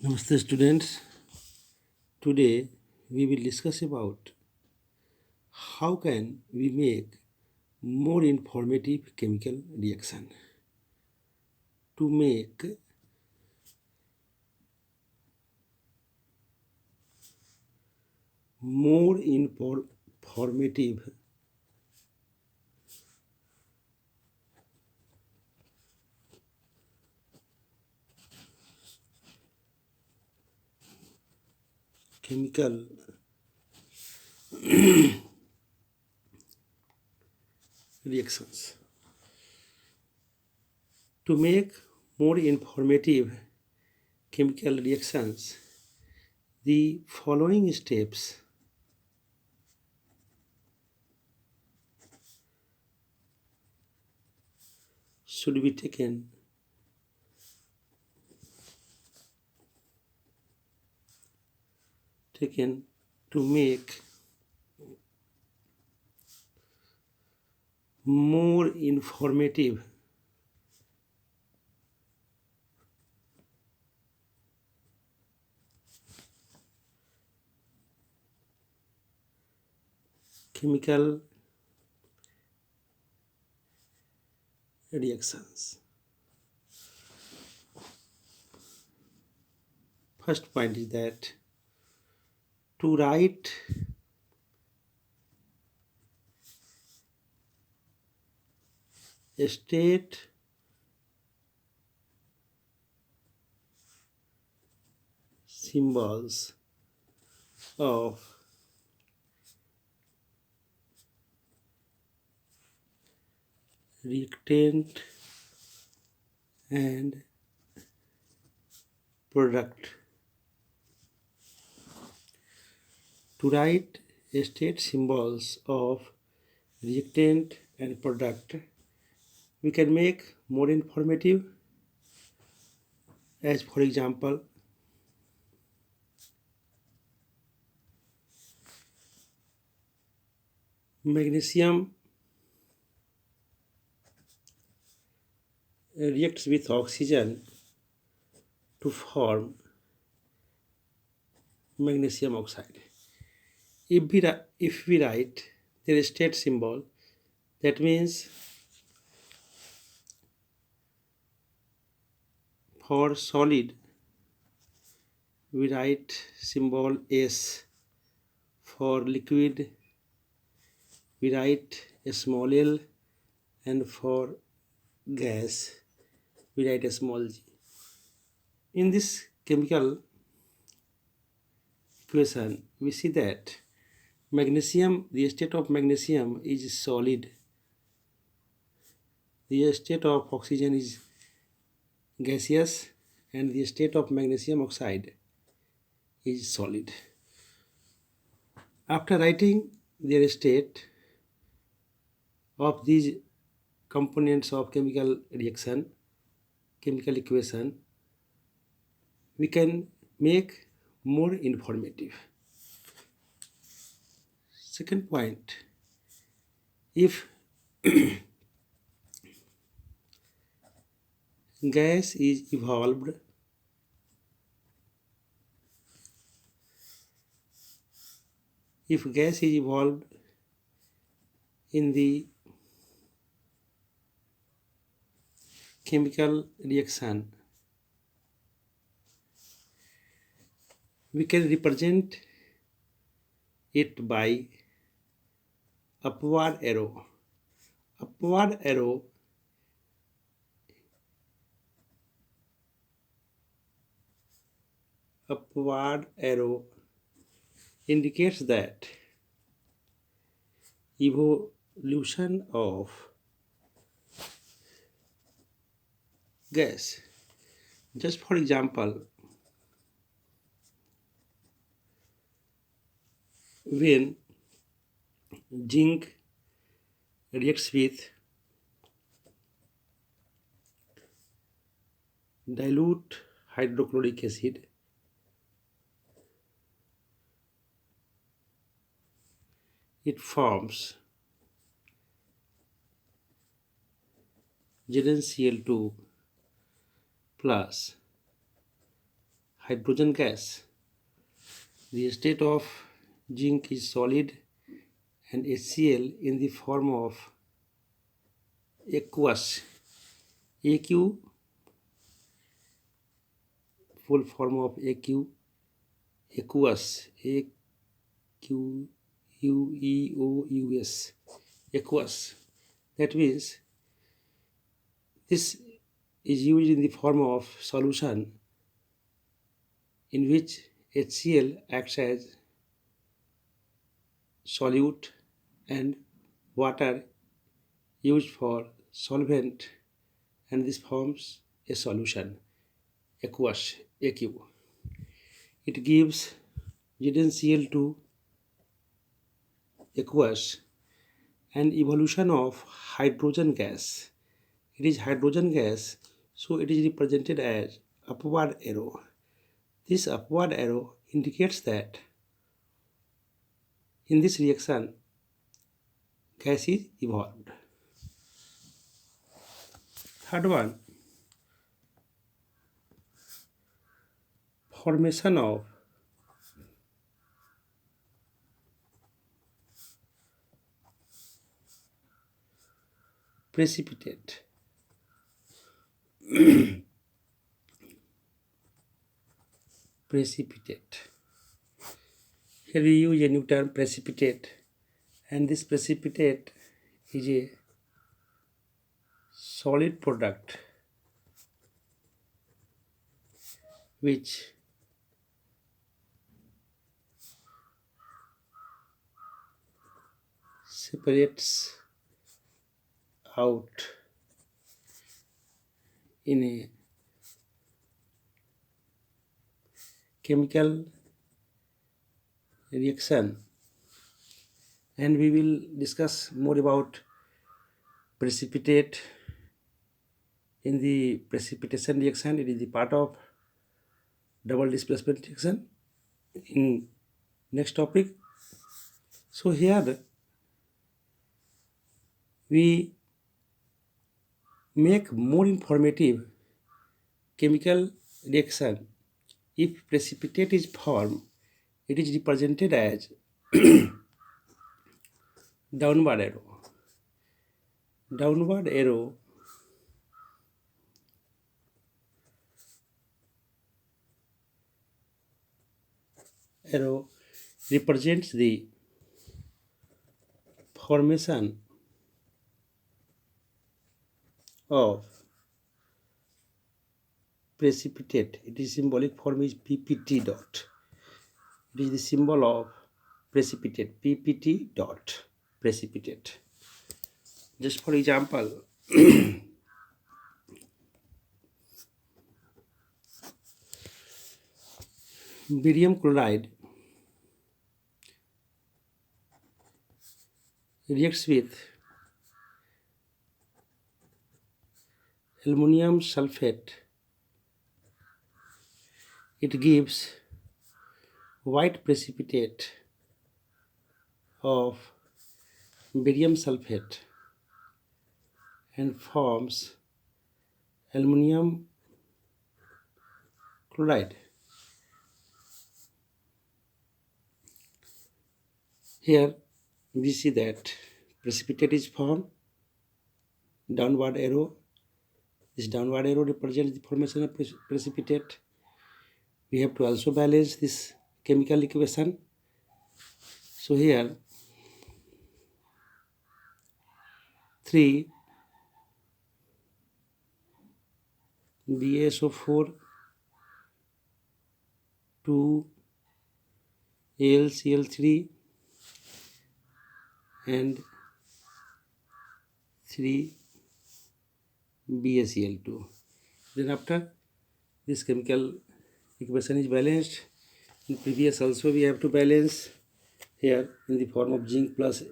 Namaste students. Today we will discuss about how can we make more informative chemical reaction. To make more informative chemical reactions. To make more informative chemical reactions, the following steps should be taken to make more informative chemical reactions. First point is that to write state symbols of reactant and product. To write state symbols of reactant and product, we can make more informative, as for example, magnesium reacts with oxygen to form magnesium oxide. If we write their state symbol, that means for solid we write symbol S, for liquid we write a small l, and for gas we write a small g. In this chemical equation we see that magnesium, the state of magnesium is solid, the state of oxygen is gaseous, and the state of magnesium oxide is solid. After writing their state of these components of chemical reaction, chemical equation, we can make more informative. Second point, if gas is evolved in the chemical reaction, we can represent it by upward arrow. Upward arrow indicates that evolution of gas. Just for example, when zinc reacts with dilute hydrochloric acid, it forms ZnCl2 plus hydrogen gas. The state of zinc is solid and HCl in the form of aqueous. AQ, full form of AQ, aqueous, AQUEOUS, aqueous. That means this is used in the form of solution in which HCl acts as solute and water used for solvent, and this forms a solution, aqueous, AQ. It gives ZnCl2 aqueous and evolution of hydrogen gas. It is hydrogen gas, so it is represented as upward arrow. This upward arrow indicates that in this reaction gas is evolved. Third one, formation of precipitate. Precipitate. Here we use a new term, precipitate, and this precipitate is a solid product which separates out in a chemical reaction, and we will discuss more about precipitate in the precipitation reaction. It is the part of double displacement reaction in next topic. So here we make more informative chemical reaction. If precipitate is formed, it is represented as downward arrow. Downward arrow represents the formation of precipitate. It is symbolic form is PPT dot. It is the symbol of precipitate, PPT dot, precipitate. Just for example, barium chloride reacts with aluminum sulfate. It gives white precipitate of barium sulfate and forms aluminum chloride. Here we see that precipitate is formed, downward arrow. This downward arrow represents the formation of precipitate. We have to also balance this chemical equation. So here 3 BaSO4 2 AlCl3 and 3 BaCl2. Then after this chemical equation is balanced, in previous also we have to balance here in the form of zinc plus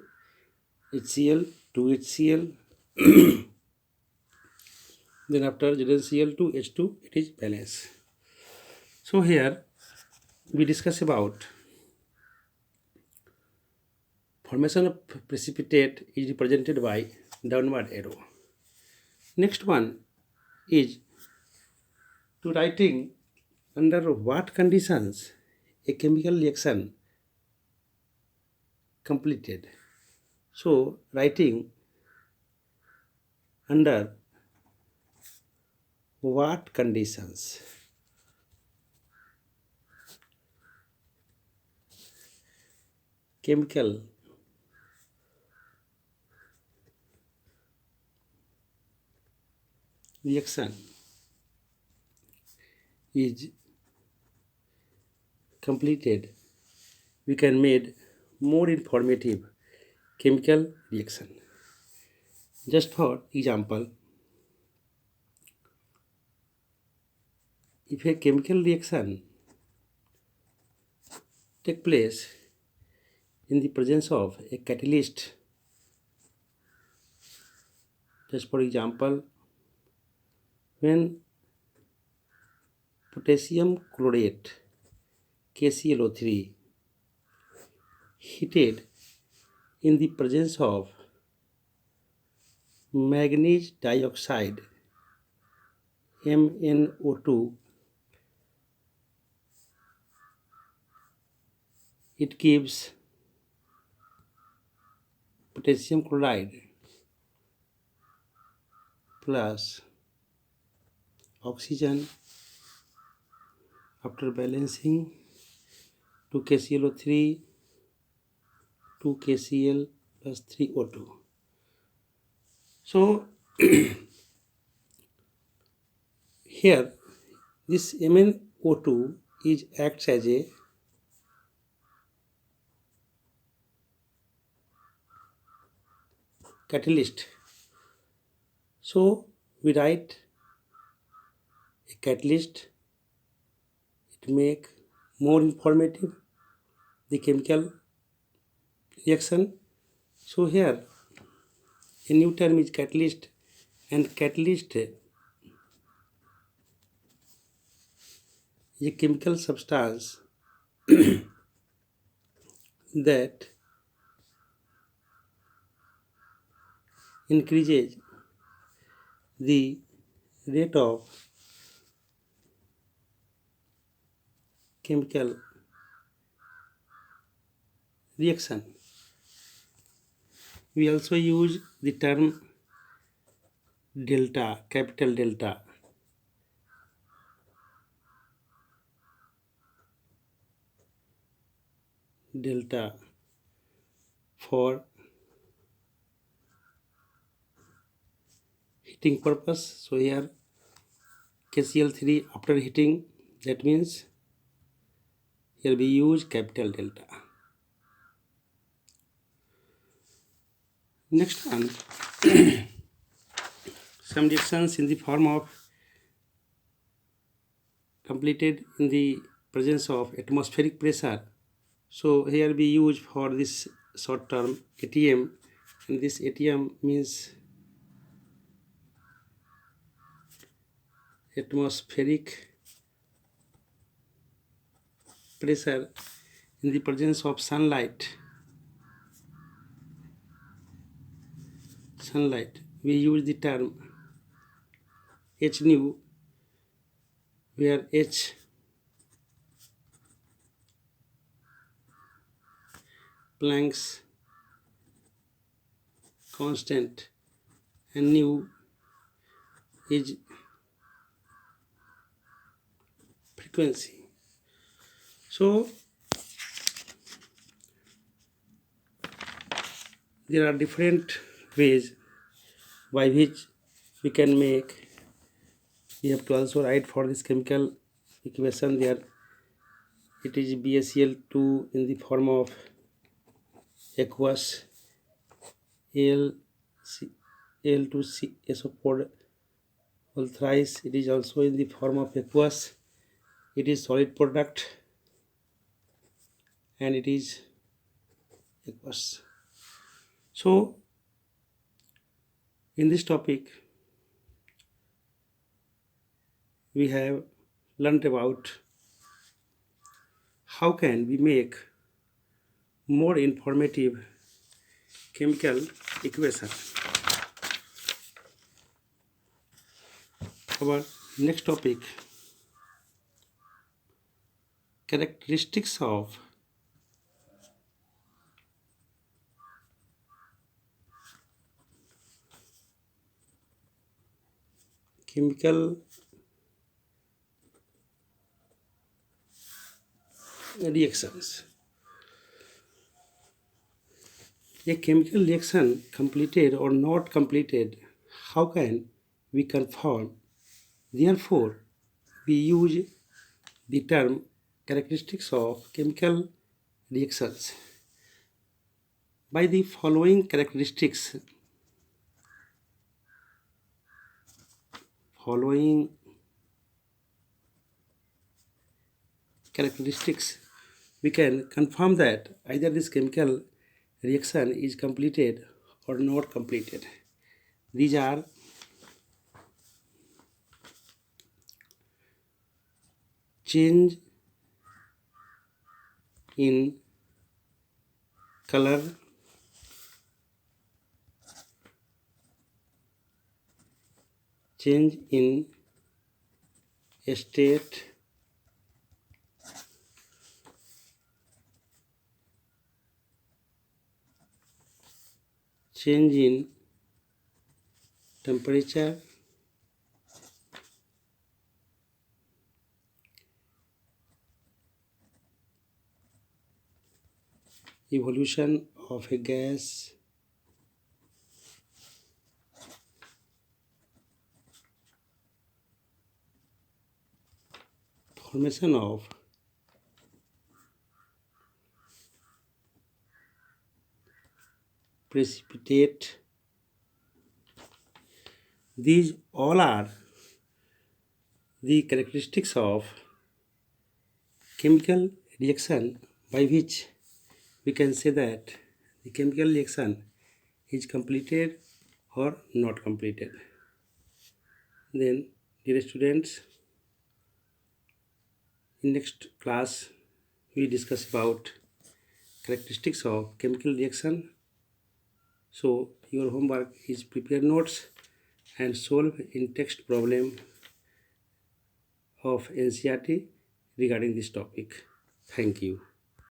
HCl, 2HCl. Then after ZnCl2, H2, it is balanced. So here we discuss about formation of precipitate is represented by downward arrow. Next one is to writing under what conditions a chemical reaction completed. So writing under what conditions chemical reaction is completed, we can make more informative chemical reaction. Just for example, if a chemical reaction take place in the presence of a catalyst, just for example, when potassium chlorate KClO3 heated in the presence of manganese dioxide MnO2, it gives potassium chloride plus oxygen after balancing 2 KClO3 2 KCl plus 3O2. So here this MnO2 is acts as a catalyst. So we write a catalyst, it make more informative the chemical reaction. So here a new term is catalyst, and catalyst is a chemical substance that increases the rate of chemical reaction. We also use the term delta, capital delta. Delta for heating purpose. So here KCl3 after heating, that means here we use capital delta. Next one, some reactions in the form of completed in the presence of atmospheric pressure. So here we use for this short term ATM, and this ATM means atmospheric pressure in the presence of sunlight. We use the term H nu, where H Planck's constant and nu is frequency. So there are different ways by which we can make. We have to also write for this chemical equation there. It is BaCl2 in the form of aqueous Al2SO4 all thrice. It is also in the form of aqueous. It is solid product and it is aqueous. So in this topic we have learned about how can we make more informative chemical equation. Our next topic characteristics of chemical reactions. A chemical reaction completed or not completed, how can we confirm? Therefore, we use the term characteristics of chemical reactions. By the following characteristics, we can confirm that either this chemical reaction is completed or not completed. These are change in color, change in state, change in temperature, evolution of a gas, formation of precipitate. These all are the characteristics of chemical reaction by which we can say that the chemical reaction is completed or not completed. Then, dear students, in next class we discuss about characteristics of chemical reaction. So your homework is prepare notes and solve in text problem of NCERT regarding this topic. Thank you.